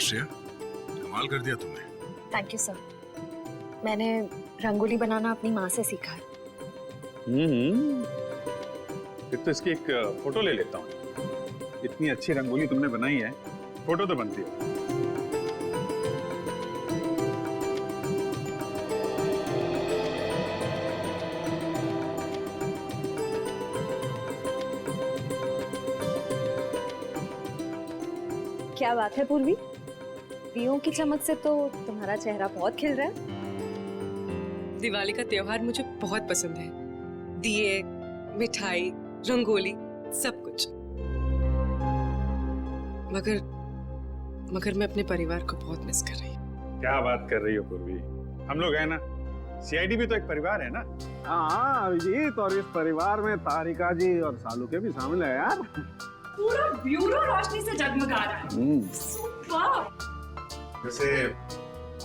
श्रेया, कमाल कर दिया तुमने। Thank you sir. मैंने रंगोली बनाना अपनी माँ से सीखा है। फिर तो इसकी एक फोटो ले लेता हूँ। इतनी अच्छी रंगोली तुमने बनाई है, फोटो तो बनती है। क्या बात है पूर्वी, दियों की चमक से तो तुम्हारा चेहरा बहुत खिल रहा है। दिवाली का त्योहार मुझे बहुत पसंद है। दिए, मिठाई, रंगोली, सब कुछ। मगर मैं अपने परिवार को बहुत मिस कर रही हूँ। क्या बात कर रही हो पूर्वी, हम लोग हैं ना, सीआईडी भी तो एक परिवार है ना। हाँ अभिजीत, और इस परिवार में तारिका जी और सालू के भी शामिल है यार। पूरा ब्यूरो रोशनी से जगमगा रहा है। सुपर। वैसे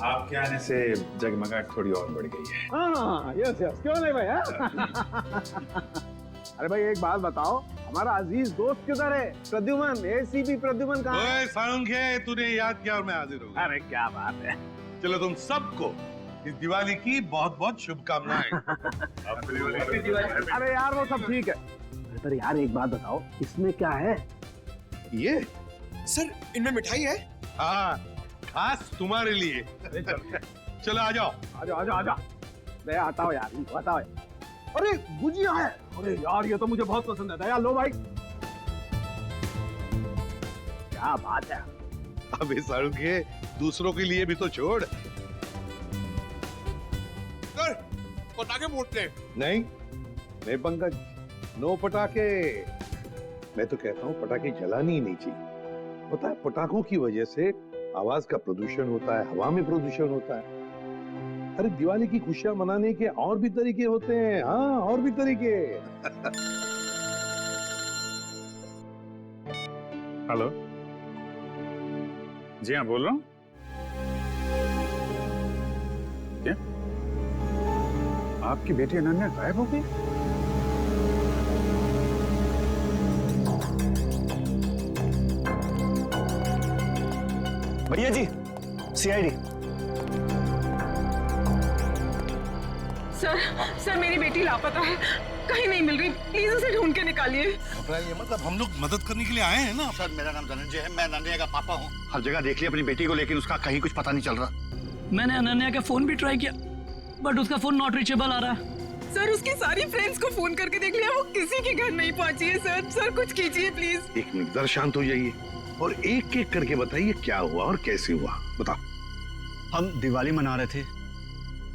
आपके आने से जगमगाहट थोड़ी और बढ़ गई है। हाँ यस यस, क्यों नहीं भाई। अरे भाई एक बात बताओ, हमारा अजीज दोस्त किधर है? प्रद्युमन, एसीपी प्रद्युमन कहाँ है? सालुंखे, तूने याद किया और मैं हाजिर हो गया। अरे क्या बात है। चलो तुम सबको इस दिवाली की बहुत बहुत शुभकामनाएं। अरे यार वो सब ठीक है, पर यार एक बात बताओ, इसमें क्या है? ये सर इनमें मिठाई है। हाँ, खास तुम्हारे लिए। चलो आ जाओ। आजा आजा आजा, दया हटाओ यार, बताओ। अरे गुजिया है, अरे यार ये तो मुझे बहुत पसंद है। दया लो भाई। क्या बात है। अबे सालुंखे, दूसरों के लिए भी तो छोड़। सर पटाखे फूटते हैं। नहीं पंकज, नो पटाखे। मैं तो कहता हूँ पटाखे जलानी ही नहीं चाहिए। पता है पटाखों की वजह से आवाज का प्रदूषण होता है, हवा में प्रदूषण होता है। अरे दिवाली की खुशियां मनाने के और भी तरीके होते हैं। हाँ, और भी तरीके। हेलो, जी हाँ बोल रहा हूँ। क्या आपकी बेटी अनन्या गायब हो गई? भैया जी, सीआईडी। सर मेरी बेटी लापता है, कहीं नहीं मिल रही, प्लीज उसे ढूंढ के निकालिए। ये मतलब हम लोग मदद करने के लिए आए हैं ना। सर मेरा नाम धनंजय है, मैं अनन्या का पापा हूँ। हर जगह देख लिया अपनी बेटी को, लेकिन उसका कहीं कुछ पता नहीं चल रहा। मैंने अनन्या का फोन भी ट्राई किया, बट उसका फोन नॉट रीचेबल आ रहा है। सर उसकी सारी फ्रेंड्स को फोन करके देख लिया, वो किसी के घर नहीं पहुंची है। सर कुछ कीजिए प्लीज। एक मिनट, जरा शांत हो जाइए और एक एक करके बताइए क्या हुआ और कैसे हुआ। बताओ। हम दिवाली मना रहे थे,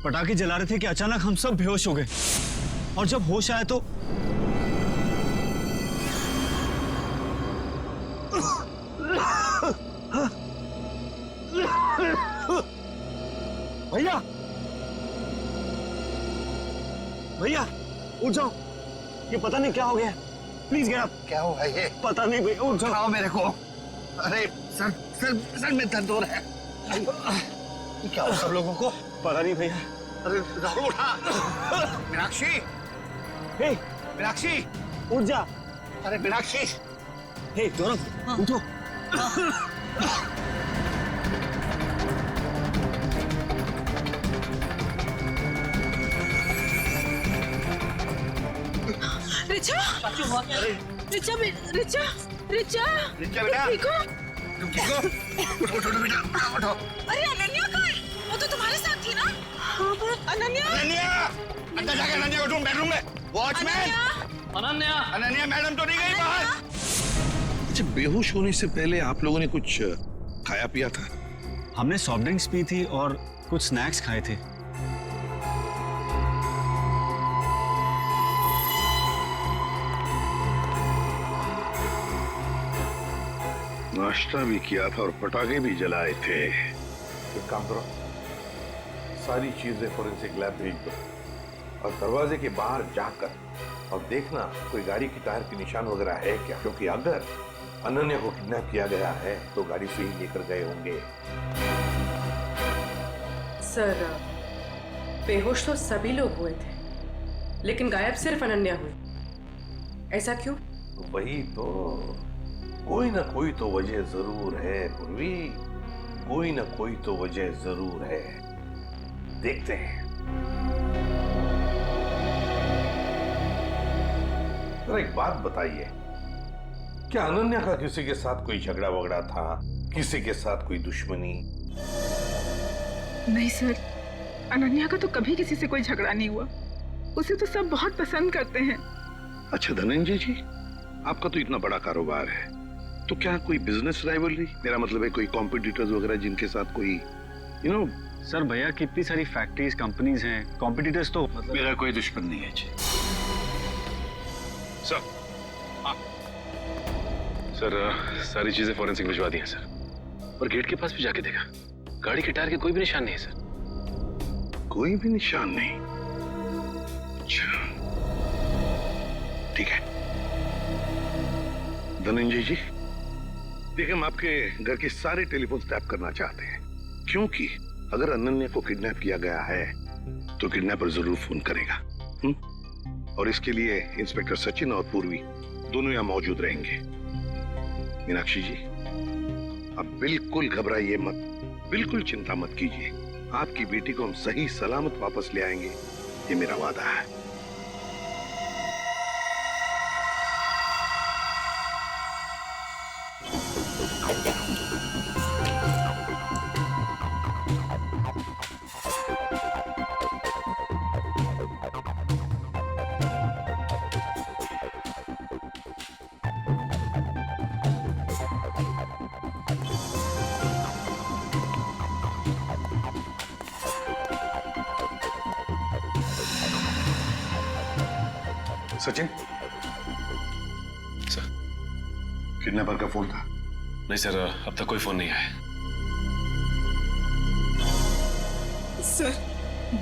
पटाखे जला रहे थे कि अचानक हम सब बेहोश हो गए, और जब होश आया तो भैया भैया उठ जाओ, ये पता नहीं क्या हो गया। Please get up. क्या हुआ ये? पता नहीं भैया, उठ जाओ। मेरे को। अरे सर में दर्द हो रहा है। क्या हुआ सब लोगों को? पता नहीं भैया। अरे राहुल उठा। मीनाक्षी, हे मीनाक्षी उठ जा। अरे मीनाक्षी। हे गौरव उठो। रिचा रिचा रिचा रिचा बेटा, ठीक हो? तुम ठीक हो? उठो बेटा, उठो। अरे अनन्या कहाँ है? वो तो तुम्हारे साथ थी ना? हाँ पर अनन्या अंदर जाके अनन्या को ढूंढ, बेडरूम में। वॉचमैन, अनन्या मैडम तो नहीं गई बाहर? अच्छा, बेहोश होने से पहले आप लोगों ने कुछ खाया पिया था? हमने सॉफ्ट ड्रिंक्स पी थी और कुछ स्नैक्स खाए थे। नाश्ता भी किया था और पटाखे भी जलाए थे। एक काम करो, सारी चीजें फोरेंसिक लैब भेज दो और दरवाजे के बाहर जाकर और देखना कोई गाड़ी की टायर के निशान वगैरह है क्या, क्योंकि अगर अनन्या को किडनैप किया गया है तो गाड़ी से ही लेकर गए होंगे। सर बेहोश तो सभी लोग हुए थे, लेकिन गायब सिर्फ अनन्या हुई। ऐसा क्यों? वही तो, कोई ना कोई तो वजह जरूर है पूर्वी। कोई ना कोई तो वजह जरूर है, देखते हैं। तो एक बात बताइए, क्या अनन्या का किसी के साथ कोई झगड़ा वगड़ा था, किसी के साथ कोई दुश्मनी? नहीं सर, अनन्या का तो कभी किसी से कोई झगड़ा नहीं हुआ। उसे तो सब बहुत पसंद करते हैं। अच्छा धनंजय जी, आपका तो इतना बड़ा कारोबार है, तो क्या कोई बिजनेस राइवलरी, मेरा मतलब है कोई कॉम्पिटिटर्स वगैरह जिनके साथ कोई सर भैया की इतनी सारी फैक्ट्रीज कंपनीज हैं, कॉम्पिटिटर्स तो मतलब मेरा कोई दुश्मन नहीं है जी। सर सर सारी चीजें फॉरेंसिक भिजवा दी हैं सर, और गेट के पास भी जाके देखा, गाड़ी के टायर के कोई भी निशान नहीं है सर। कोई भी निशान नहीं? अच्छा ठीक है धनंजय जी, देखिए हम आपके घर के सारे टेलीफोन टैप करना चाहते हैं, क्योंकि अगर अनन्या को किडनैप किया गया है तो किडनैपर जरूर फोन करेगा। और इसके लिए इंस्पेक्टर सचिन और पूर्वी दोनों यहां मौजूद रहेंगे। मीनाक्षी जी, अब बिल्कुल घबराइए मत, बिल्कुल चिंता मत कीजिए, आपकी बेटी को हम सही सलामत वापस ले आएंगे, ये मेरा वादा है। सचिन, सर किडनैपर का फोन था? नहीं सर, अब तक कोई फोन नहीं आया। सर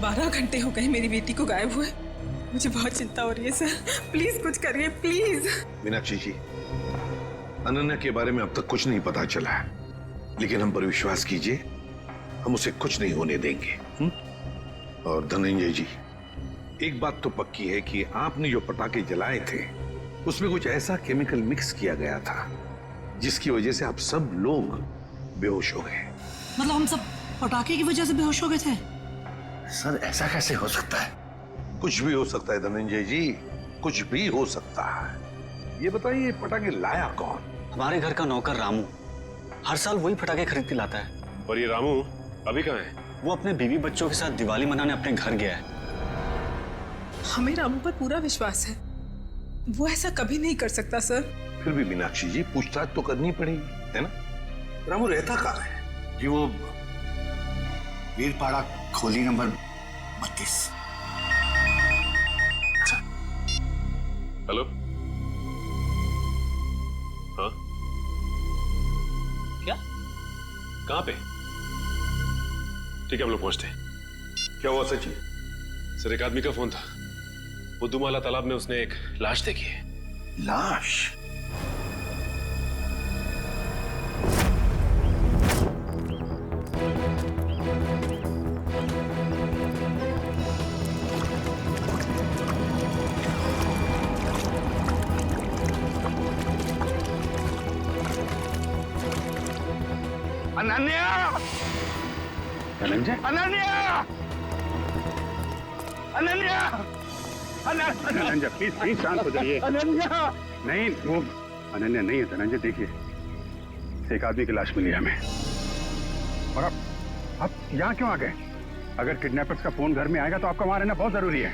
12 घंटे हो गए मेरी बेटी को गायब हुए। मुझे बहुत चिंता हो रही है सर, प्लीज कुछ करिए प्लीज। मीनाक्षी जी, अनन्या के बारे में अब तक कुछ नहीं पता चला है, लेकिन हम पर विश्वास कीजिए, हम उसे कुछ नहीं होने देंगे। और धनंजय जी, एक बात तो पक्की है कि आपने जो पटाखे जलाए थे उसमें कुछ ऐसा केमिकल मिक्स किया गया था जिसकी वजह से आप सब लोग बेहोश हो गए। मतलब हम सब पटाखे की वजह से बेहोश हो गए थे? सर ऐसा कैसे हो सकता है? कुछ भी हो सकता है धनंजय जी, कुछ भी हो सकता है। ये बताइए पटाखे लाया कौन? हमारे घर का नौकर रामू हर साल वही पटाखे खरीद के लाता है। और ये रामू अभी कहाँ है? वो अपने बीवी बच्चों के साथ दिवाली मनाने अपने घर गया है। हमें रामू पर पूरा विश्वास है, वो ऐसा कभी नहीं कर सकता सर। फिर भी मीनाक्षी जी, पूछताछ तो करनी पड़ेगी, है ना? रामू रहता कहाँ है? जी वो वीरपाड़ा खोली नंबर 32। हेलो, हाँ क्या? कहाँ पे? ठीक है, हम लोग पहुंचते हैं। क्या हुआ सचिन? सर एक आदमी का फोन था, बुद्धूमाला तालाब में उसने एक लाश देखी है। लाश? अनन्या! धनंजय, अनन्या! अनन्या! धनंजय प्लीज प्लीज शांत हो जाइए। अनन्या! नहीं, वो अनन्या नहीं है धनंजय। देखिए, एक आदमी की लाश मिली हमें, और आप यहाँ क्यों आ गए? अगर किडनैपर्स का फोन घर में आएगा तो आपका वहां रहना बहुत जरूरी है।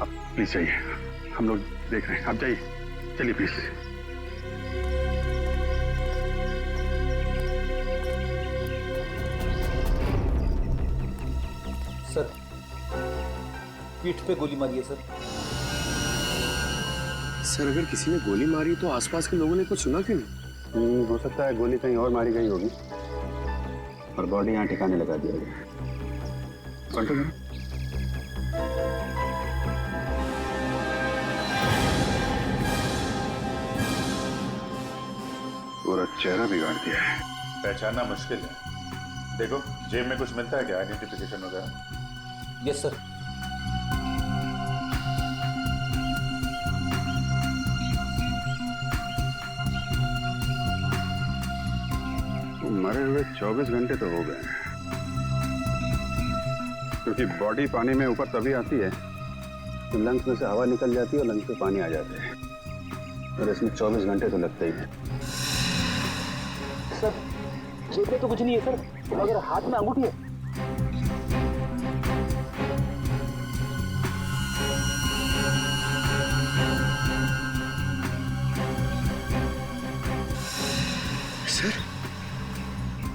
आप प्लीज जाइए, हम लोग देख रहे हैं, आप जाइए, चलिए प्लीज। सर पीठ पे गोली मारी है सर। सर अगर किसी ने गोली मारी तो आसपास के लोगों ने कुछ सुना क्यों नहीं? हो सकता है गोली कहीं और मारी गई होगी और बॉडी यहाँ ठिकाने लगा दिया गया। कंट्रोल करो। पूरा चेहरा बिगाड़ दिया है। पहचानना मुश्किल है। देखो जेब में कुछ मिलता है क्या, आइडेंटिफिकेशन वगैरह? Yes sir. मरे हुए 24 घंटे तो हो गए, क्योंकि बॉडी पानी में ऊपर तभी आती है तो लंग्स में से हवा निकल जाती है और लंग्स में पानी आ जाता है, और इसमें 24 घंटे तो लगते ही हैं। सर जेब में तो कुछ नहीं है सर, मगर हाथ में अंगूठी है। सर,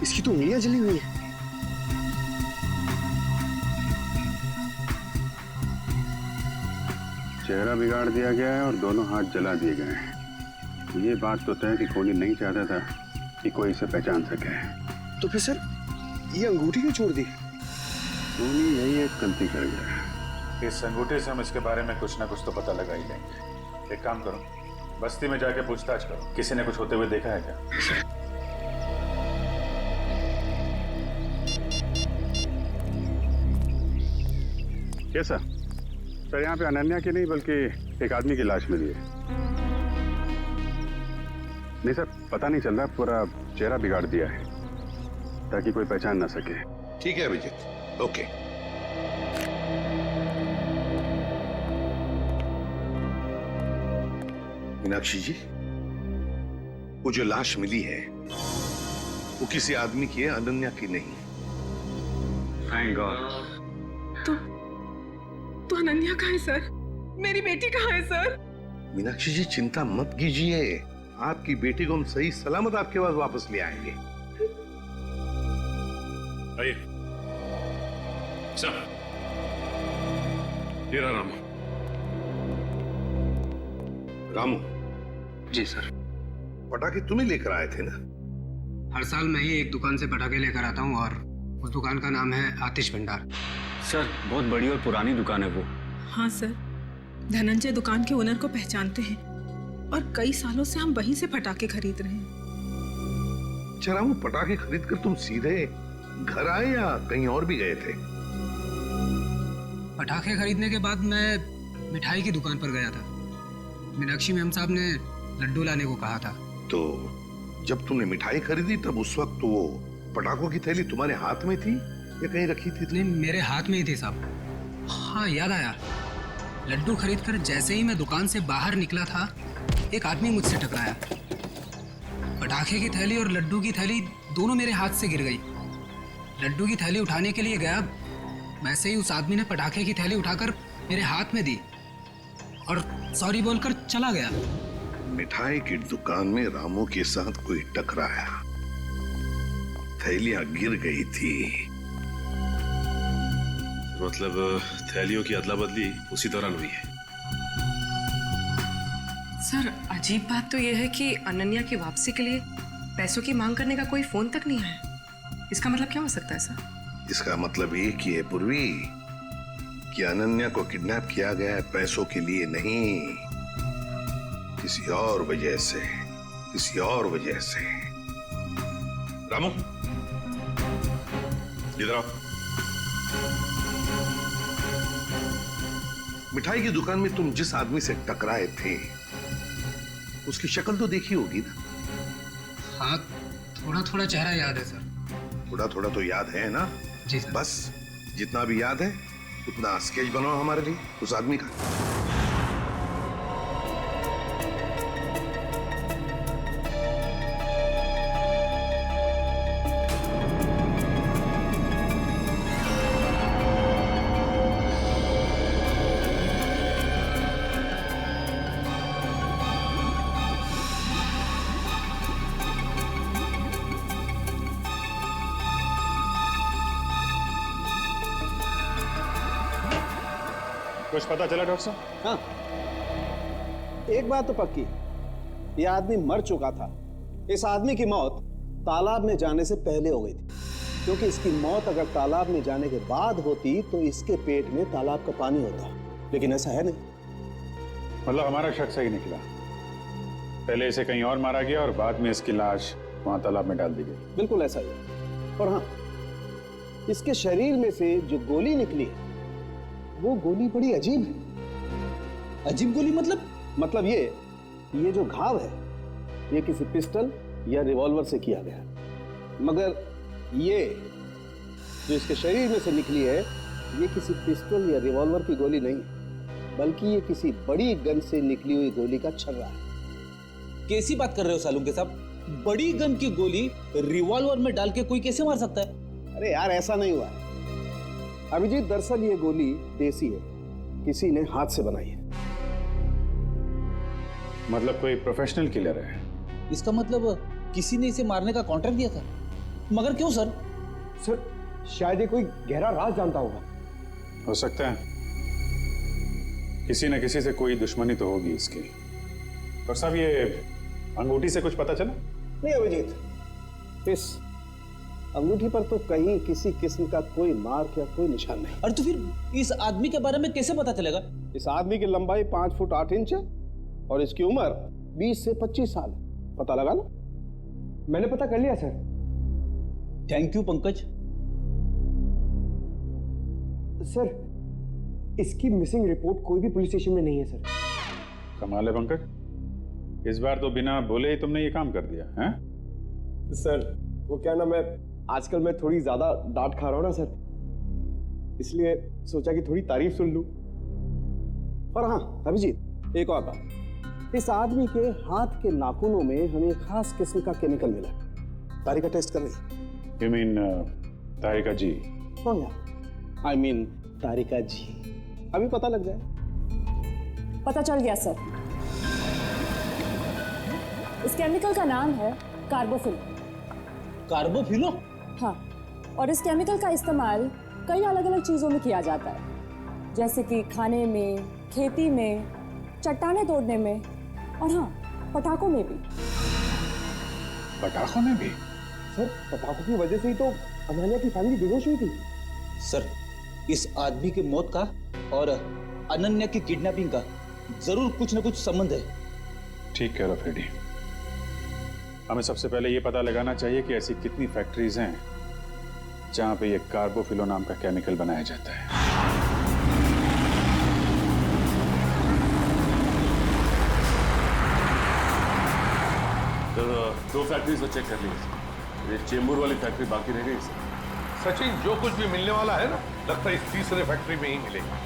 इसकी तो उंगलियां जली हुई है। चेहरा बिगाड़ दिया गया है और दोनों हाथ जला दिए गए हैं। ये बात तो तय कि कोहली नहीं चाहता था कि कोई इसे पहचान सके। तो फिर सर ये अंगूठी क्यों छोड़ दी? कोहली यही एक गलती कर गया। इस अंगूठे से हम इसके बारे में कुछ ना कुछ तो पता लगा ही लेंगे। एक काम करो, बस्ती में जाके पूछताछ करो, किसी ने कुछ होते हुए देखा है क्या? कैसा सर? यहाँ पे अनन्या की नहीं बल्कि एक आदमी की लाश मिली है। नहीं सर, पता नहीं चल रहा, पूरा चेहरा बिगाड़ दिया है ताकि कोई पहचान ना सके। ठीक है अभिजीत, ओके। मीनाक्षी जी, वो जो लाश मिली है वो किसी आदमी की है, अनन्या की नहीं। Thank God. तो अनन्या कहाँ है सर? मेरी बेटी कहाँ है सर? मीनाक्षी जी चिंता मत कीजिए, आपकी बेटी को हम सही सलामत आपके पास वापस ले आएंगे। आइए सर, ये रहा रामू। रामू जी सर। पटाखे तुम्हें लेकर आए थे ना? हर साल मैं ही एक दुकान से पटाखे लेकर आता हूँ और उस दुकान का नाम है आतिश भंडार। सर बहुत बड़ी और पुरानी दुकान है वो। हाँ सर, धनंजय दुकान के ओनर को पहचानते हैं और कई सालों से हम वहीं से पटाखे खरीद रहे हैं। अच्छा रामू, पटाखे खरीद कर तुम सीधे घर आए या कहीं और भी गए थे? पटाखे खरीदने के बाद मैं मिठाई की दुकान पर गया था। मीनाक्षी मैम साहब ने लड्डू लाने को कहा था। तो जब तुमने मिठाई खरीदी तब उस वक्त वो पटाखों की थैली तुम्हारे हाथ में थी या कहीं रखी थी? नहीं, मेरे हाथ में ही थी साहब। हाँ याद आया, लड्डू खरीदकर जैसे ही मैं दुकान से बाहर निकला था एक आदमी मुझसे टकराया। पटाखे की थैली और लड्डू की थैली दोनों मेरे हाथ से गिर गई। लड्डू की थैली उठाने के लिए गया, वैसे ही उस आदमी ने पटाखे की थैली उठाकर मेरे हाथ में दी और सॉरी बोलकर चला गया। मिठाई की दुकान में रामू के साथ कोई टकराया, थैलियां गिर गई थी। मतलब थैलियों की अदला बदली उसी दौरान हुई है। सर अजीब बात तो यह है कि अनन्या की वापसी के लिए पैसों की मांग करने का कोई फोन तक नहीं आया। इसका मतलब क्या हो सकता है सर? इसका मतलब ये कि है पूर्वी कि अनन्या को किडनैप किया गया है पैसों के लिए नहीं, किसी और वजह से, किसी और वजह से। रामू इधर आओ। मिठाई की दुकान में तुम जिस आदमी से टकराए थे उसकी शक्ल तो देखी होगी ना? हाँ, थोड़ा थोड़ा चेहरा याद है सर। थोड़ा थोड़ा तो याद है ना? जी सर। बस जितना भी याद है उतना स्केच बनाओ हमारे लिए उस आदमी का। कुछ पता चला डॉक्टर साहब? हाँ, एक बात तो पक्की, ये आदमी मर चुका था। इस आदमी की मौत तालाब में जाने से पहले हो गई थी, क्योंकि इसकी मौत अगर तालाब में जाने के बाद होती तो इसके पेट में तालाब का पानी होता, लेकिन ऐसा है नहीं। मतलब हमारा शक सही निकला, पहले इसे कहीं और मारा गया और बाद में इसकी लाश वहां तालाब में डाल दी गई। बिल्कुल ऐसा ही है। और हाँ, इसके शरीर में से जो गोली निकली वो गोली बड़ी अजीब है। अजीब गोली मतलब ये जो घाव है ये किसी पिस्टल या रिवॉल्वर से किया गया। मगर ये जो इसके शरीर में से निकली है, ये किसी पिस्टल या रिवॉल्वर की गोली नहीं है, बल्कि ये किसी बड़ी गन से निकली हुई गोली का छर्रा है। कैसी बात कर रहे हो सालुंके साहब? बड़ी गन की गोली रिवॉल्वर में डाल के कोई कैसे मार सकता है? अरे यार, ऐसा नहीं हुआ है अभिजीत। दरअसल ये गोली देसी है, किसी ने हाथ से बनाई है। मतलब कोई प्रोफेशनल किलर है? इसका मतलब किसी ने इसे मारने का कॉन्ट्रैक्ट दिया था। मगर क्यों सर? सर शायद ये कोई गहरा राज जानता होगा। हो सकता है, किसी न किसी से कोई दुश्मनी तो होगी इसकी। और साहब, ये अंगूठी से कुछ पता चला? नहीं अभिजीत, इस अंगूठी पर तो कहीं किसी किस्म का कोई मार्क या कोई निशान नहीं। और तो फिर इस आदमी के बारे में कैसे पता चलेगा? इस आदमी की लंबाई 5 फुट 8 इंच है और इसकी उम्र 20 से 25 साल। पता लगा ना? मैंने पता कर लिया sir. Thank you Pankaj. Sir, इसकी मिसिंग रिपोर्ट कोई भी पुलिस स्टेशन में नहीं है सर। कमाल है पंकज, इस बार तो बिना बोले ही तुमने ये काम कर दिया है? सर वो क्या ना, मैं आजकल मैं थोड़ी ज्यादा डांट खा रहा हूँ ना सर, इसलिए सोचा कि थोड़ी तारीफ सुन लूं। और हाँ अभिजीत, एक और बात, इस आदमी के हाथ के नाखूनों में हमें खास किस्म का केमिकल मिला। तारिका टेस्ट कर रही। You mean, तारिका जी? हाँ यार, I mean तारिका जी। अभी पता लग जाए। पता चल गया सर। इस केमिकल का नाम है कार्बोफिल। कार्बोफिलो? हाँ, और इस केमिकल का इस्तेमाल कई अलग अलग चीज़ों में किया जाता है, जैसे कि खाने में, खेती में, चट्टानें तोड़ने में और हाँ, पटाखों में भी। पटाखों में भी? सर पटाखों की वजह से ही तो अनन्या की फैमिली बेहोश हुई थी। सर, इस आदमी की मौत का और अनन्या की किडनैपिंग का जरूर कुछ न कुछ संबंध है। ठीक कह रहा फ्रेडी। हमें सबसे पहले ये पता लगाना चाहिए कि ऐसी कितनी फैक्ट्रीज हैं जहां पे ये कार्बोफिलो नाम का केमिकल बनाया जाता है। सर, 2 फैक्ट्रीज तो चेक कर ली, ये चेंबूर वाली फैक्ट्री बाकी रह गई सर। सचिन, जो कुछ भी मिलने वाला है ना, लगता है इस तीसरे फैक्ट्री में ही मिलेगा।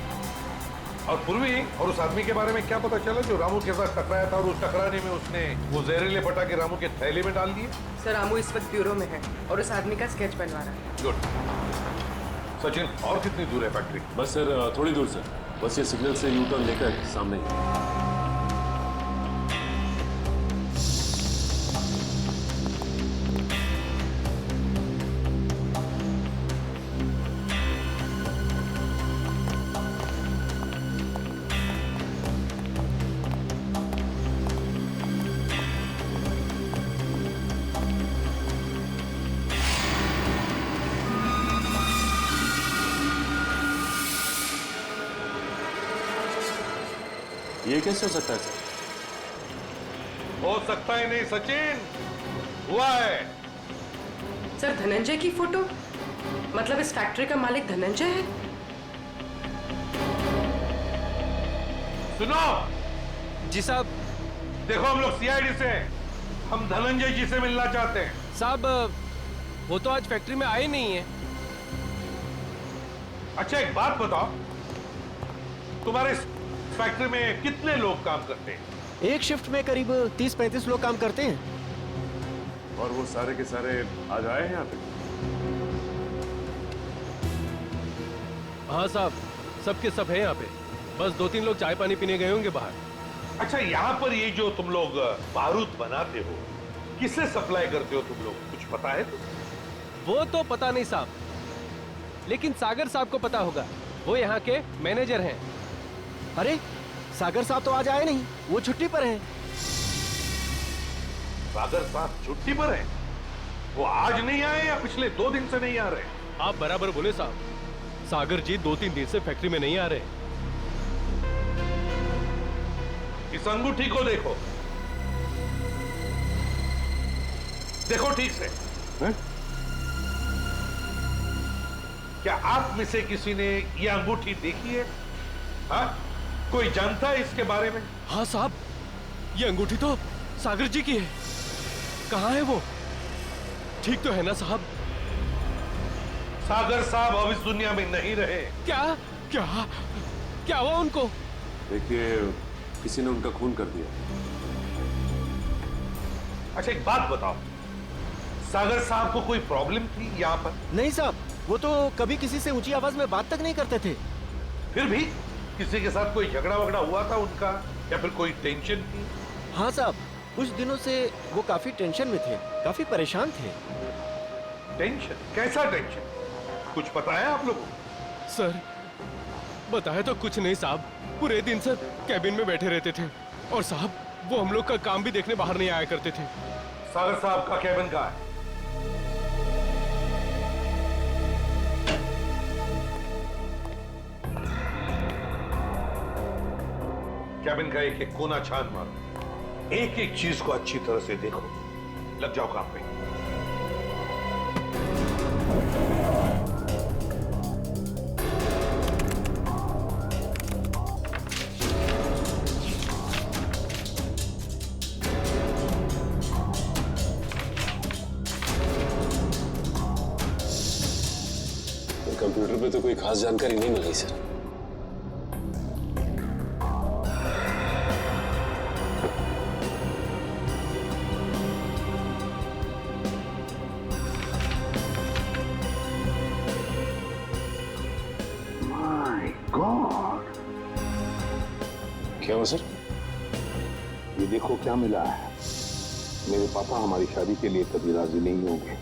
और पूर्वी, और उस आदमी के बारे में क्या पता चला जो रामू के साथ टकराया था और उस टकराने में उसने वो जहरीले पटाखे रामू के थैले में डाल दिए? सर, रामू इस वक्त ब्यूरो में है और उस आदमी का स्केच बनवा रहा है। गुड। सचिन, और कितनी दूर है फैक्ट्री? बस सर, थोड़ी दूर सर, बस ये सिग्नल से यू टर्न लेकर सामने ही। ये कैसे हो सकता है सर? हो सकता ही नहीं सचिन, हुआ है। सर, धनंजय की फोटो, मतलब इस फैक्ट्री का मालिक धनंजय है? सुनो जी साहब। देखो, हम लोग सीआईडी से हैं, हम धनंजय जी से मिलना चाहते हैं। साहब, वो तो आज फैक्ट्री में आए नहीं है। अच्छा, एक बात बताओ, तुम्हारे फैक्ट्री में कितने लोग काम करते हैं? एक शिफ्ट में करीब 30-35 लोग काम करते हैं। और वो सारे के सारे आज आए हैं यहाँ पे? हाँ साहब, सबके सब है यहाँ पे, बस 2-3 लोग चाय पानी पीने गए होंगे बाहर। अच्छा, यहाँ पर ये जो तुम लोग बारूद बनाते हो, किसे सप्लाई करते हो तुम लोग, कुछ पता है? वो तो पता नहीं साहब, लेकिन सागर साहब को पता होगा, वो यहाँ के मैनेजर हैं। अरे सागर साहब तो आज आए नहीं, वो छुट्टी पर हैं। सागर साहब छुट्टी पर हैं? वो आज नहीं आए या पिछले 2 दिन से नहीं आ रहे? आप बराबर बोले साहब, सागर जी 2-3 दिन से फैक्ट्री में नहीं आ रहे। इस अंगूठी को देखो, देखो ठीक से। है? क्या आप में से किसी ने ये अंगूठी देखी है? हाँ? कोई जानता है इसके बारे में? हाँ साहब, ये अंगूठी तो सागर जी की है। कहाँ है वो? ठीक तो है ना साहब? सागर साहब अब इस दुनिया में नहीं रहे। क्या क्या क्या हुआ उनको? देखिए, किसी ने उनका खून कर दिया। अच्छा एक बात बताओ, सागर साहब को कोई प्रॉब्लम थी यहाँ पर? नहीं साहब, वो तो कभी किसी से ऊंची आवाज में बात तक नहीं करते थे। फिर भी किसी के साथ कोई झगड़ा वगड़ा हुआ था उनका, या फिर कोई टेंशन थी? हाँ साहब, कुछ दिनों से वो काफी टेंशन में थे, काफी परेशान थे। टेंशन? कैसा टेंशन? कुछ पता है आप लोगों को? सर बताया तो कुछ नहीं साहब, पूरे दिन सर कैबिन में बैठे रहते थे और साहब वो हम लोग का काम भी देखने बाहर नहीं आया करते थे। सागर साहब का कैबिन कहाँ है? कैबिन का एक एक कोना छान मारो, एक एक चीज को अच्छी तरह से देखो, लग जाओ काम पे। कंप्यूटर पे तो कोई खास जानकारी नहीं मिल रही सर। माय गॉड, क्या हुआ सर? ये देखो क्या मिला है। मेरे पापा हमारी शादी के लिए कभी राजी नहीं होंगे,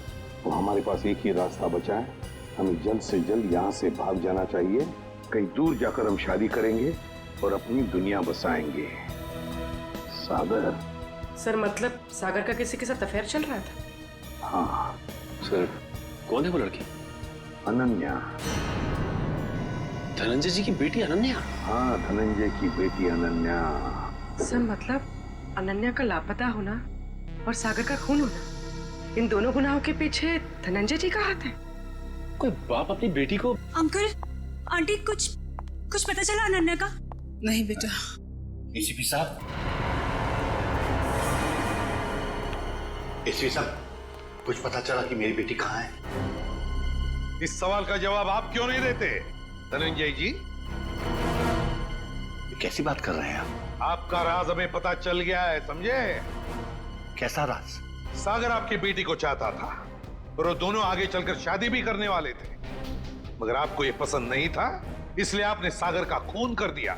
तो हमारे पास एक ही रास्ता बचा है, हमें जल्द से जल्द यहाँ से भाग जाना चाहिए। कहीं दूर जाकर हम शादी करेंगे और अपनी दुनिया बसाएंगे। सागर। सर मतलब सागर का किसी के साथ अफेयर चल रहा था? हाँ सर, कौन है वो लड़की? अनन्या। धनंजय जी की बेटी अनन्या? हाँ, धनंजय की बेटी अनन्या। सर मतलब अनन्या का लापता होना और सागर का खून होना, इन दोनों गुनाहों के पीछे धनंजय जी का हाथ है? कोई बाप अपनी बेटी को? अंकल आंटी कुछ पता चला अनन्या का? नहीं बेटा। एसीपी साहब, एसीपी साहब, कुछ पता चला कि मेरी बेटी कहाँ है? इस सवाल का जवाब आप क्यों नहीं देते धनंजय जी? कैसी बात कर रहे हैं आप? आपका राज हमें पता चल गया है, समझे? कैसा राज? सागर आपकी बेटी को चाहता था और वो दोनों आगे चलकर शादी भी करने वाले थे, मगर आपको ये पसंद नहीं था, इसलिए आपने सागर का खून कर दिया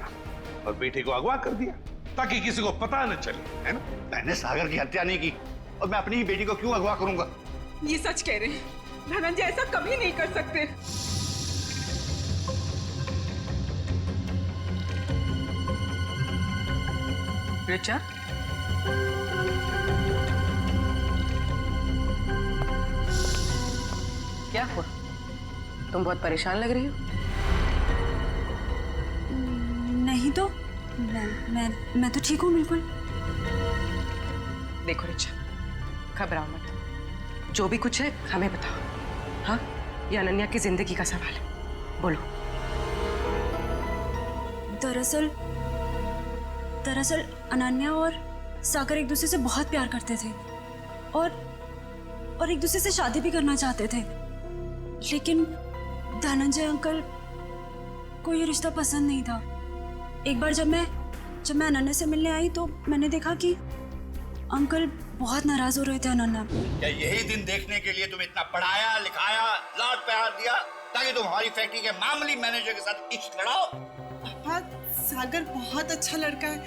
और बेटी को अगवा कर दिया ताकि किसी को पता न चले, है ना? मैंने सागर की हत्या नहीं की और मैं अपनी ही बेटी को क्यों अगवा करूंगा? ये सच कह रहे हैं, धनंजय ऐसा कभी नहीं कर सकते। रिचा, क्या हुआ? तुम बहुत परेशान लग रही हो। नहीं तो मैं तो ठीक हूँ बिल्कुल। देखो रिचा, घबराओ मत, जो भी कुछ है हमें बताओ। हाँ, ये अनन्या की जिंदगी का सवाल है, बोलो। दरअसल अनन्या और सागर एक दूसरे से बहुत प्यार करते थे और एक दूसरे से शादी भी करना चाहते थे, लेकिन धनंजय अंकल को ये रिश्ता पसंद नहीं था। एक बार जब मैं अनन्या से मिलने आई तो मैंने देखा कि अंकल बहुत नाराज हो रहे थे अनन्या। क्या यही दिन देखने के लिए तुम इतना पढ़ाया लिखाया, लाड प्यार दिया ताकि तुम हमारी फैक्ट्री के मामूली मैनेजर के साथ इश्क लड़ाओ? पापा, सागर बहुत अच्छा लड़का है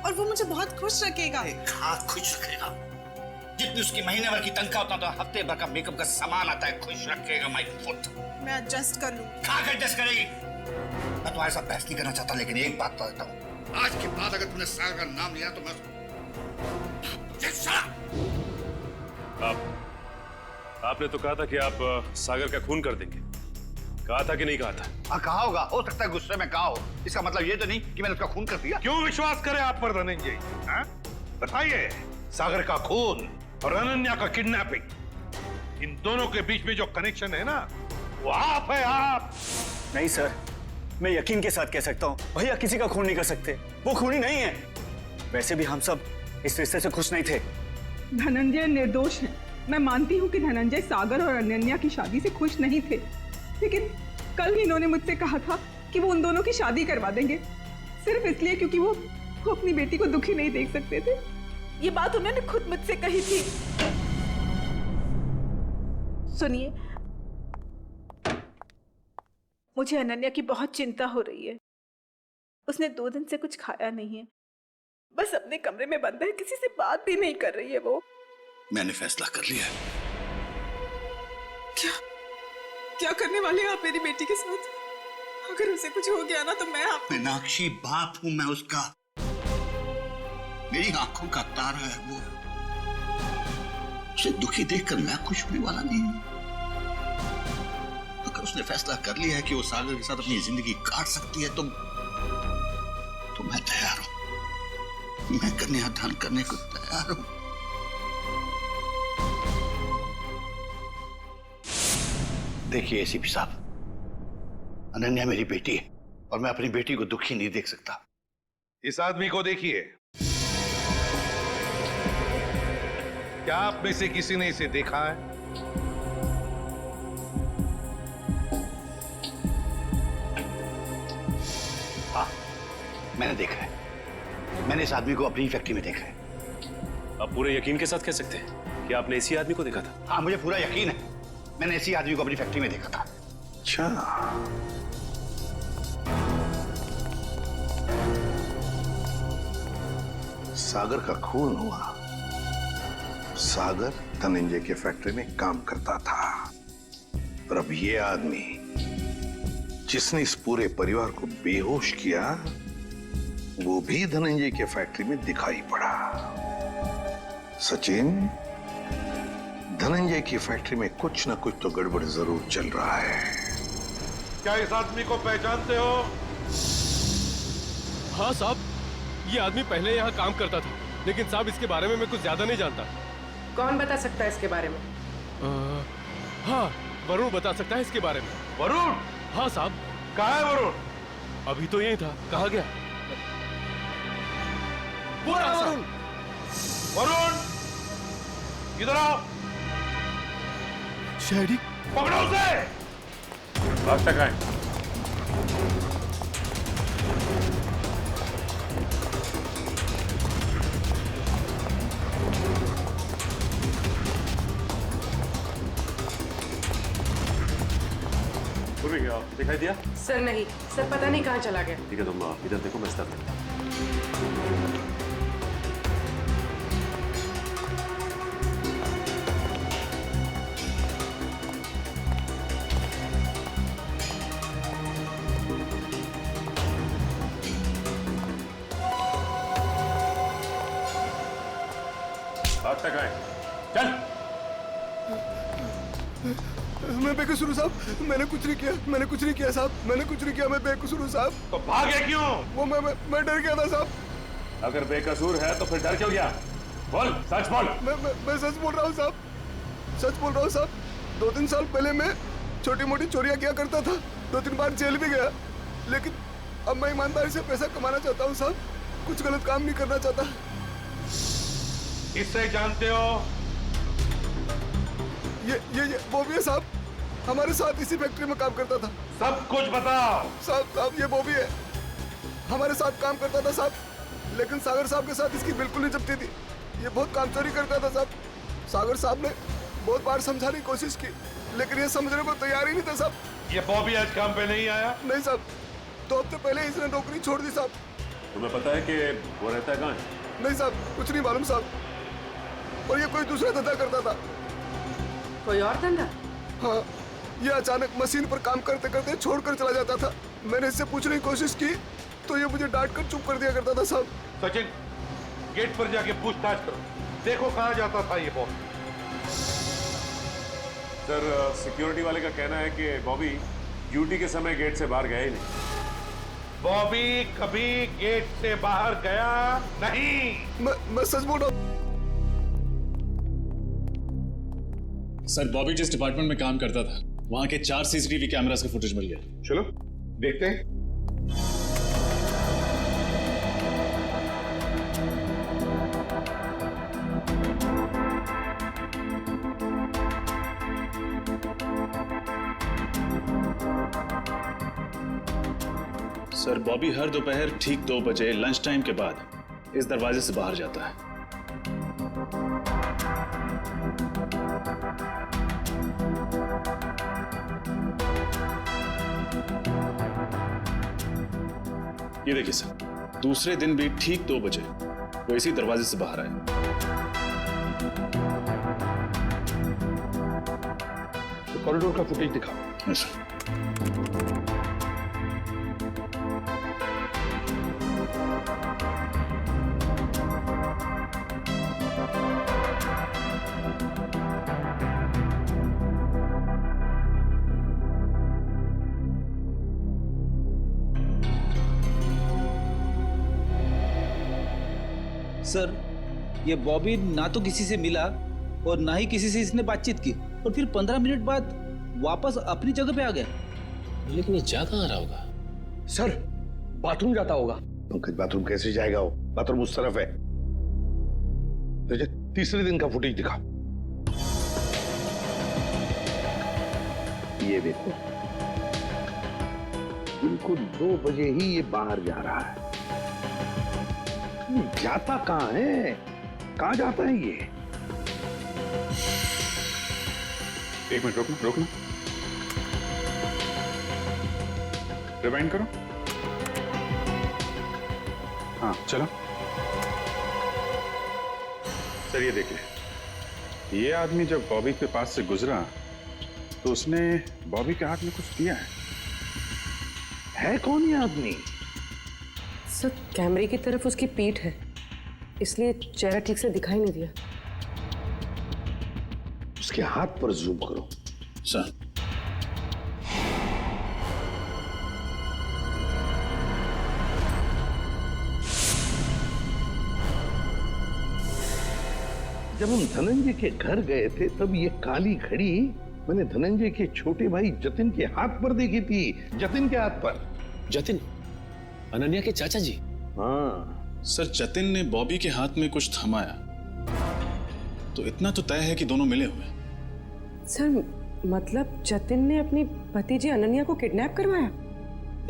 और वो मुझे बहुत खुश रखेगा। हाँ, खुश रखेगा। जितनी उसकी महीने भर की तनख्वाह उतना तो हफ्ते भर का मेकअप का सामान आता है। खुश रखेगा माय फुट। मैं एडजस्ट कर लूं। कहाँ एडजस्ट करेगी? मैं तुम्हारे साथ बहस नहीं करना चाहता, लेकिन एक बात तो देता हूँ, आज के बाद अगर तुमने सागर का नाम लिया तो मैं आपने तो कहा था कि आप सागर का खून कर देंगे, कहा था कि नहीं कहा था? हाँ, कहा होगा, हो सकता है गुस्से में कहा हो। इसका मतलब ये तो नहीं कि मैंने उसका खून कर दिया। क्यों विश्वास करें आप पर धनंजय? बताइए, सागर का खून और अनन्या का किडनैपिंग, इन दोनों के बीच में जो कनेक्शन है ना, वो आप है, आप। नहीं सर, मैं यकीन के साथ कह सकता हूँ, भैया किसी का खून नहीं कर सकते, वो खूनी नहीं है। वैसे भी हम सब इस रिश्ते से खुश नहीं थे। धनंजय निर्दोष है मैं मानती हूँ कि धनंजय सागर और अनन्या की शादी से खुश नहीं थे, लेकिन कल इन्होंने मुझसे कहा था कि वो उन दोनों की शादी करवा देंगे, सिर्फ इसलिए क्योंकि वो अपनी बेटी को दुखी नहीं देख सकते थे। ये बात उन्होंने खुद मुझसे कही थी। सुनिए, मुझे अनन्या की बहुत चिंता हो रही है। उसने 2 दिन से कुछ खाया नहीं है, बस अपने कमरे में बंद है, किसी से बात भी नहीं कर रही है वो। मैंने फैसला कर लिया। क्या करने वाले हैं आप मेरी बेटी के साथ? अगर उसे कुछ हो गया ना तो मैं मीनाक्षी, बाप हूं मैं उसका, मेरी आंखों का तारा है वो। उसे दुखी देखकर मैं खुश होने वाला नहीं हूं। अगर उसने फैसला कर लिया है कि वो सागर के साथ अपनी जिंदगी काट सकती है तो मैं तैयार हूं। मैं कन्यादान करने को तैयार हूं। देखिए एसीपी साहब, अनन्या मेरी बेटी है और मैं अपनी बेटी को दुखी नहीं देख सकता। इस आदमी को देखिए, क्या आप में से किसी ने इसे देखा है? हाँ, मैंने देखा है। मैंने इस आदमी को अपनी फैक्ट्री में देखा है। आप पूरे यकीन के साथ कह सकते हैं कि आपने इसी आदमी को देखा था? हाँ, मुझे पूरा यकीन है। मैंने इसी आदमी को अपनी फैक्ट्री में देखा था। अच्छा, सागर का खून हुआ। सागर धनंजय के फैक्ट्री में काम करता था और अब ये आदमी जिसने इस पूरे परिवार को बेहोश किया वो भी धनंजय के फैक्ट्री में दिखाई पड़ा। सचिन, धनंजय की फैक्ट्री में कुछ ना कुछ तो गड़बड़ जरूर चल रहा है। क्या इस आदमी को पहचानते हो? हाँ साहब, ये आदमी पहले यहाँ काम करता था, लेकिन साहब इसके बारे में मैं कुछ ज्यादा नहीं जानता। कौन बता सकता है इसके बारे में? हाँ, वरुण बता सकता है इसके बारे में। वरुण? हाँ साहब। कहाँ है वरुण? अभी तो यही था, कहाँ गया? वरुण, वरुण, इधर आओ। शहरी, पकड़ो उसे। रास्ता कहाँ है? दिखाई दिया? सर नहीं, सर पता नहीं कहाँ चला गया। ठीक है, तुम इधर देखो, मैं स्तर रास्ता कहाँ है? चल। मैं बेकसूर हूँ साहब, मैंने कुछ नहीं किया, मैंने कुछ नहीं किया साहब, मैंने कुछ नहीं किया, मैं बेकसूर हूँ साहब। तो भागे क्यों? वो मैं डर गया था साहब। अगर बेकसूर है तो फिर डर क्यों गया? बोल, सच बोल। मैं सच बोल रहा हूँ साहब, सच बोल रहा हूँ साहब। 2-3 साल पहले मैं छोटी मोटी चोरियां किया करता था, 2-3 बार जेल भी गया, लेकिन अब मैं ईमानदारी से पैसा कमाना चाहता हूँ साहब, कुछ गलत काम नहीं करना चाहता। इससे जानते हो? ये वो भी है साहब, हमारे साथ इसी फैक्ट्री में काम करता था। सब कुछ बताओ। साहब ये वो भी है, हमारे साथ काम करता था साहब, लेकिन सागर साहब के साथ इसकी बिल्कुल नहीं जमती थी। ये बहुत काम चोरी करता था साहब। सागर साहब ने बहुत बार समझाने की कोशिश की, लेकिन ये समझने को तैयार ही नहीं था साहब। ये बॉबी आज काम पे नहीं आया? नहीं साहब, 2 हफ्ते पहले इसने नौकरी छोड़ दी साहब। तुम्हें पता है कि वो रहता है कहाँ है? नहीं साहब, कुछ नहीं मालूम साहब, और ये कोई दूसरा धंधा करता था। कोई और धंधा? हाँ, ये अचानक मशीन पर काम करते करते छोड़कर चला जाता था। मैंने इससे पूछने की कोशिश की तो ये मुझे डांट कर चुप कर दिया करता था साहब। सचिन, गेट पर जाके पूछताछ करो, देखो कहाँ जाता था ये बॉबी। सर, सिक्योरिटी वाले का कहना है कि बॉबी ड्यूटी के समय गेट से बाहर गया ही नहीं। बॉबी कभी गेट से बाहर गया नहीं। मैं सच बोल रहा हूँ सर। बॉबी जिस डिपार्टमेंट में काम करता था वहां के 4 सीसीटीवी कैमरास का फुटेज मिल गया। चलो देखते हैं। सर, बॉबी हर दोपहर ठीक 2 बजे लंच टाइम के बाद इस दरवाजे से बाहर जाता है। ये देखिए सर, दूसरे दिन भी ठीक 2 बजे वो इसी दरवाजे से बाहर आए। तो कॉरिडोर का फुटेज दिखाओ। हाँ सर। सर, ये बॉबी ना तो किसी से मिला और ना ही किसी से इसने बातचीत की और फिर 15 मिनट बाद वापस अपनी जगह पे आ गया। लेकिन ये जा कहाँ रहा होगा? सर, बाथरूम जाता होगा। पंकज, बाथरूम कैसे जाएगा वो? बाथरूम उस तरफ है। तो तीसरे दिन का फुटेज दिखाओ। ये देखो, बिल्कुल 2 बजे ही ये बाहर जा रहा है। जाता कहाँ है? कहाँ जाता है ये? एक मिनट रोकना। रिवाइंड करो। हाँ, चलो। सर, ये देखिए, ये आदमी जब बॉबी के पास से गुजरा तो उसने बॉबी के हाथ में कुछ दिया है कौन ये आदमी? सर, कैमरे की तरफ उसकी पीठ है, इसलिए चेहरा ठीक से दिखाई नहीं दिया। उसके हाथ पर जूम करो। सर, जब हम धनंजय के घर गए थे तब ये काली घड़ी मैंने धनंजय के छोटे भाई जतिन के हाथ पर देखी थी। जतिन के हाथ पर। जतिन, अनन्या के चाचा जी? हाँ सर, जतिन ने बॉबी के हाथ में कुछ थमाया तो इतना तो तय है कि दोनों मिले हुए। सर, मतलब जतिन ने अपनी भतीजी अनन्या को किडनैप करवाया?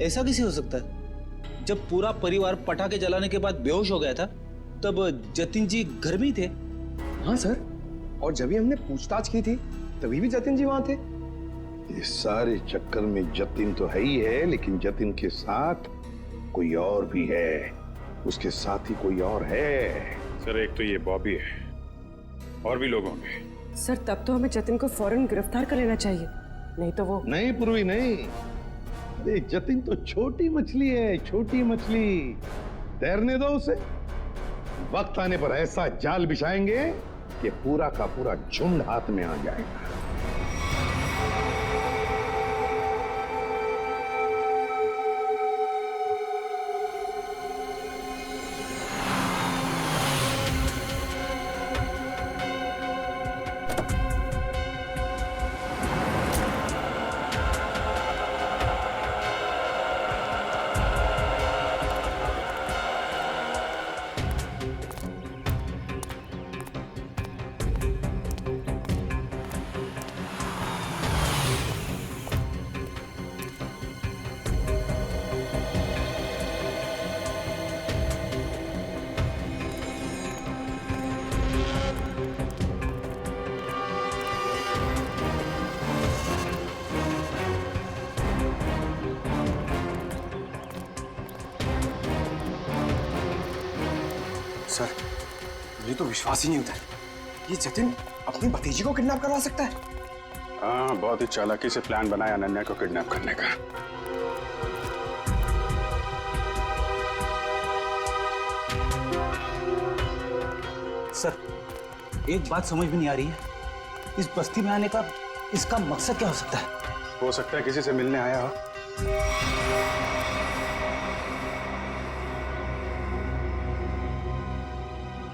ऐसा कैसे हो सकता है? जब पूरा परिवार पटाखे जलाने के बाद बेहोश हो गया था तब जतिन जी घर में ही थे। हाँ सर, और जब भी हमने पूछताछ की थी तभी भी जतिन जी वहां थे। इस सारे चक्कर में जतिन तो है ही है, लेकिन जतिन के साथ कोई और भी है। उसके साथ ही कोई और है। सर, एक तो ये बॉबी है, और भी लोग होंगे। सर, तब तो हमें जतिन को फौरन गिरफ्तार कर लेना चाहिए, नहीं तो वो। नहीं पूर्वी, नहीं। अरे जतिन तो छोटी मछली है, छोटी मछली। तैरने दो उसे। वक्त आने पर ऐसा जाल बिछाएंगे कि पूरा का पूरा झुंड हाथ में आ जाएगा। सर, मुझे तो विश्वास ही नहीं होता है। ये जतिन अपनी भतीजी को किडनैप करवा सकता है। हाँ, बहुत ही चालाकी से प्लान बनाया अनन्या को किडनैप करने का। सर, एक बात समझ में नहीं आ रही है, इस बस्ती में आने का इसका मकसद क्या हो सकता है? हो सकता है किसी से मिलने आया हो।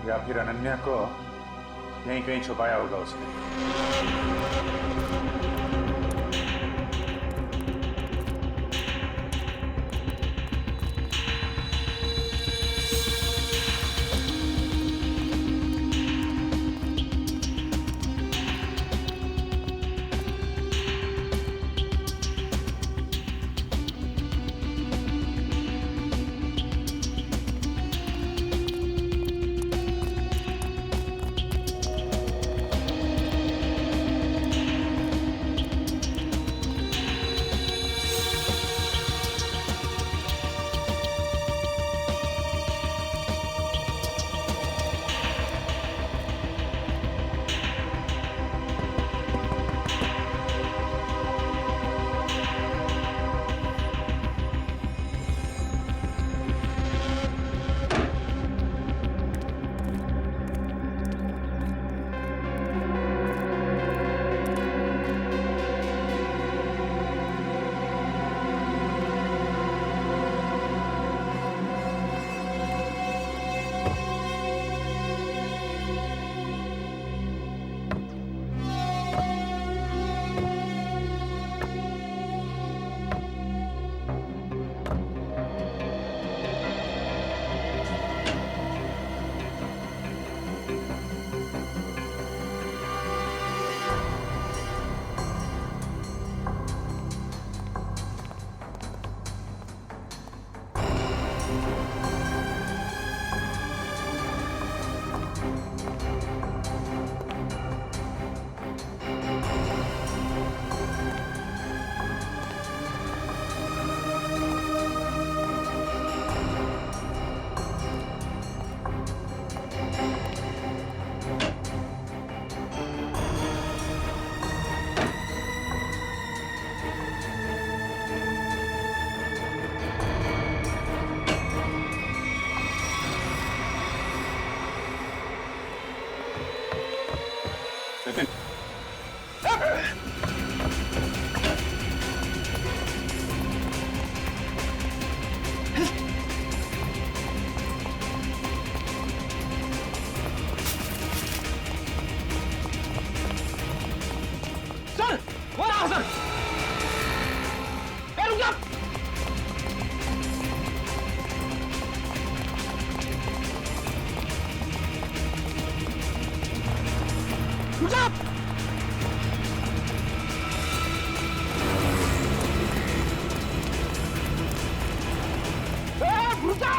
या फिर अनन्या को यहीं कहीं छुपाया होगा उसने। जा।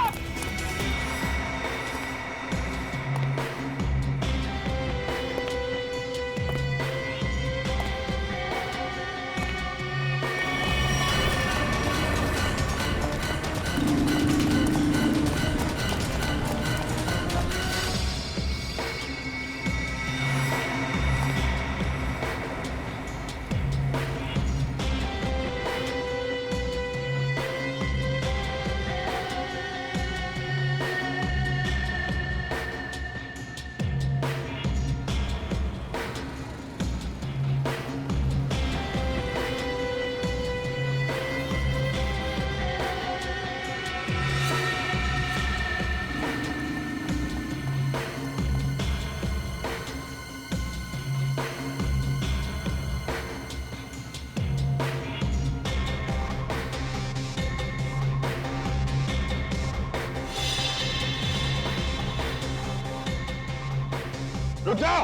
रुक जा,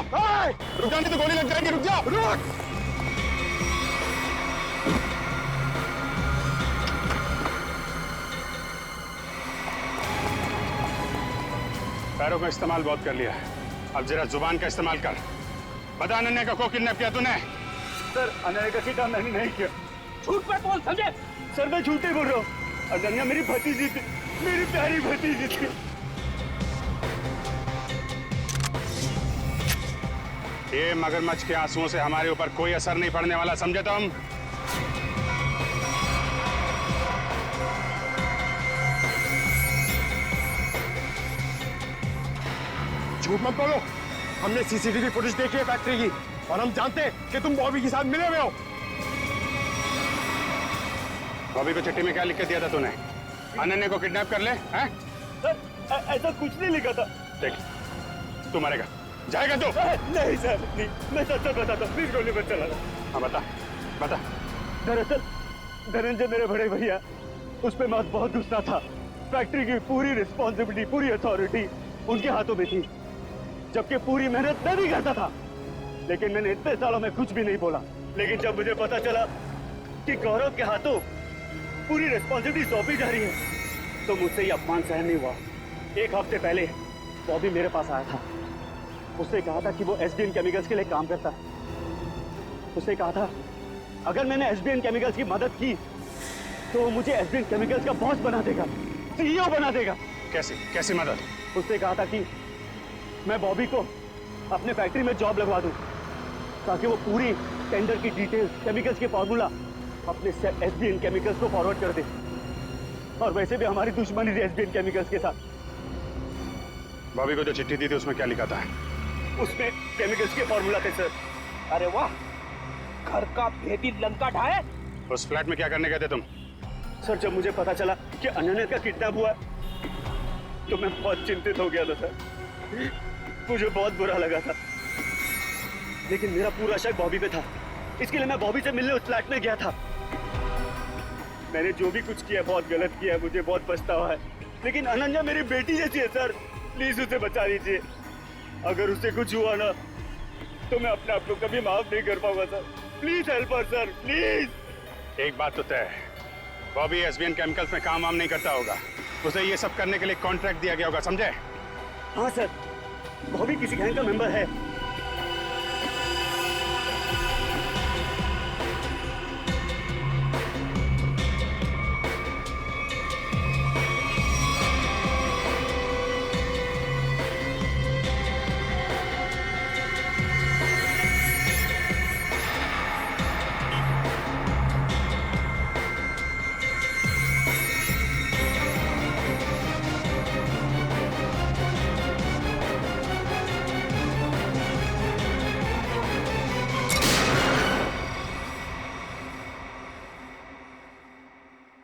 रुक जा, नहीं तो गोली लग जाएगी। रुक जा, रुक। पैरों का इस्तेमाल बहुत कर लिया है, अब जरा जुबान का इस्तेमाल कर। बता अनन्या को किडनैप किया तूने? सर अनन्या का किडनैप मैंने नहीं किया। झूठ मत बोल, समझे? सर मैं झूठ ही बोल रहा हूँ। अनन्या मेरी भतीजी थी, मेरी प्यारी भतीजी थी। ये मगरमच्छ के आंसुओं से हमारे ऊपर कोई असर नहीं पड़ने वाला, समझे तुम? झूठ मत बोलो, हमने सीसीटीवी फुटेज देखी है फैक्ट्री की और हम जानते हैं कि तुम बॉबी के साथ मिले हुए हो। बॉबी को चिट्ठी में क्या लिख के दिया था तूने? अनन्या को किडनैप कर ले, हैं? सर ऐसा कुछ नहीं लिखा था। देख, तू मरेगा, जाएगा तू? नहीं सर, नहीं, मैं सच बताता हूँ, प्लीज गोली मत चलाना। हाँ बता, बता। दरअसल धनंजय मेरे बड़े भैया, उस पे मैं बहुत गुस्सा था। फैक्ट्री की पूरी रिस्पॉन्सिबिलिटी, पूरी अथॉरिटी उनके हाथों में थी, जबकि पूरी मेहनत मैं भी करता था। लेकिन मैंने इतने सालों में कुछ भी नहीं बोला। लेकिन जब मुझे पता चला कि गौरव के हाथों पूरी रिस्पॉन्सिबिलिटी सौंपी जा रही है, तो मुझसे ये अपमान सहन नहीं हुआ। एक हफ्ते पहले बॉबी मेरे पास आया था। उसने कहा था कि वो एसबीएन केमिकल्स के लिए काम करता है। उसने कहा था अगर मैंने एसबीएन केमिकल्स की मदद की तो वो मुझे एसबीएन केमिकल्स का बॉस बना देगा, सीईओ बना देगा। कैसी मदद? उसने कहा था कि मैं बॉबी को अपने फैक्ट्री में जॉब लगवा दूं, ताकि वो पूरी टेंडर की डिटेल्स, केमिकल्स के फॉर्मूला अपने एसबीएन केमिकल्स को फॉरवर्ड कर दे। और वैसे भी हमारी दुश्मनी थी एसबीएन केमिकल्स के साथ। बॉबी को जो चिट्ठी दी थी उसमें क्या लिखा था? उसमें केमिकल्स के फॉर्मूला थे सर। अरे वाह, घर का भेदी लंका ढाए। उस फ्लैट में क्या करने गए थे तुम? सर जब मुझे पता चला कि अनन्या का किडनैप हुआ तो मैं बहुत चिंतित हो गया था सर। मुझे बहुत बुरा लगा था, लेकिन मेरा पूरा शक बॉबी पे था। इसके लिए मैं बॉबी से मिलने उस फ्लैट में गया था। मैंने जो भी कुछ किया बहुत गलत किया है, मुझे बहुत पछतावा है। लेकिन अनन्या मेरी बेटी जैसी है सर, प्लीज उसे बचा लीजिए। अगर उससे कुछ हुआ ना तो मैं अपने आप को कभी माफ नहीं कर पाऊंगा sir. Please help us sir, please. एक बात तो तय है, बॉबी एसबीएन केमिकल्स में काम वाम नहीं करता होगा। उसे ये सब करने के लिए कॉन्ट्रैक्ट दिया गया होगा, समझे? हाँ सर, बॉबी किसी गैंग का मेंबर है।